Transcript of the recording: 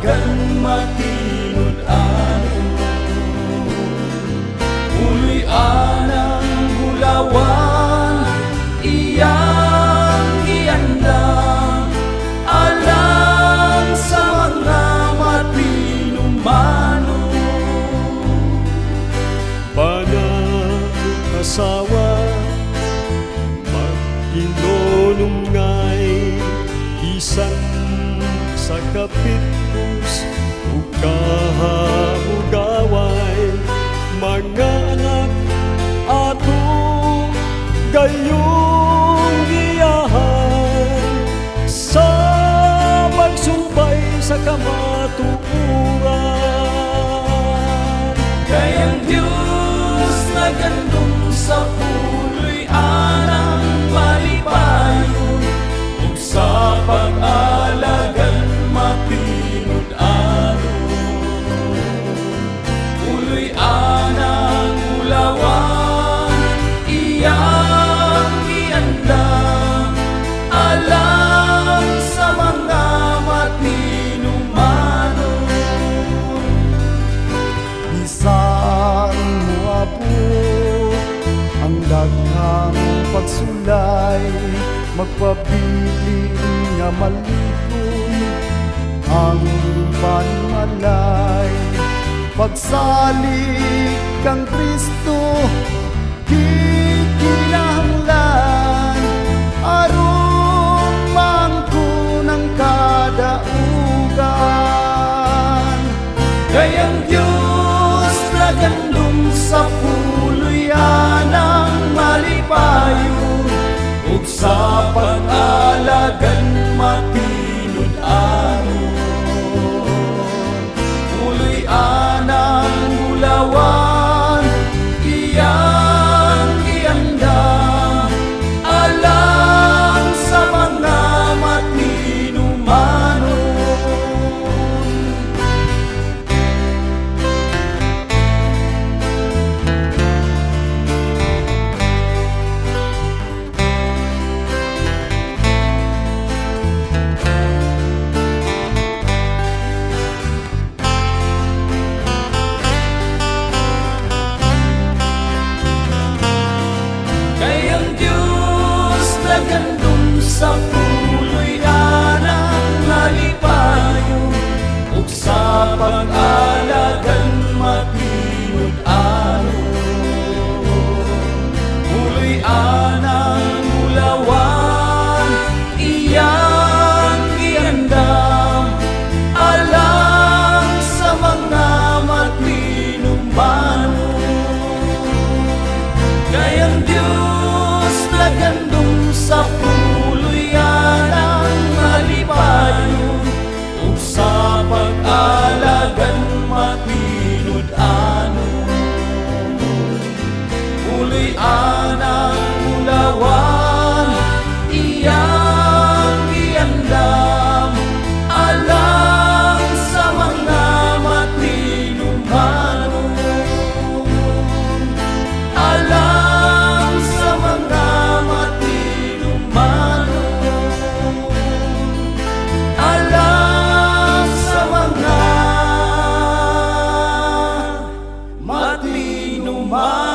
alagan matinud-ano. Uloy anang gulawan, iyang iandang alang sa mga matinumano. Panag-asawa, mag-inunungay, isan sa kapitpus, ugahugaway, mga anak ato gayong giyahan sa pagsumpay sa kamatuoran. Kayang Diyos nagandong sa puloy anang malipayon, ug sa pag-alagan matinud-ano. Uloy anang ulawan, iyang iandang alang sa mga matinumano. Bisan moabot ang daghang pagsulay, magpabiling nga maliton ang panmalay. Pagsalig kang Kristo, kikinahanglan aron mangko ng kadaugan. Kayang Diyos nagandong sa puloy anang malipayon, ug sa pag-alagan matinud-ano. Uloy anang gulawan, iyang iandang alang sa mga matinumano. Kayang Diyos nagandong sa puloy anang malipayon, ug sa pag-alagan matinud-ano. Uloy anang ulawan, iyang iandam alang sa mga matinumano. Kayang Diyos nagandong sa puloy anang malipayon, ug sa pag-alagan matinud-ano. Uloy anang ulawan, iyang iandam alang sa mga matinumano. Alang sa mga matinumano. Alang sa mga matinumano.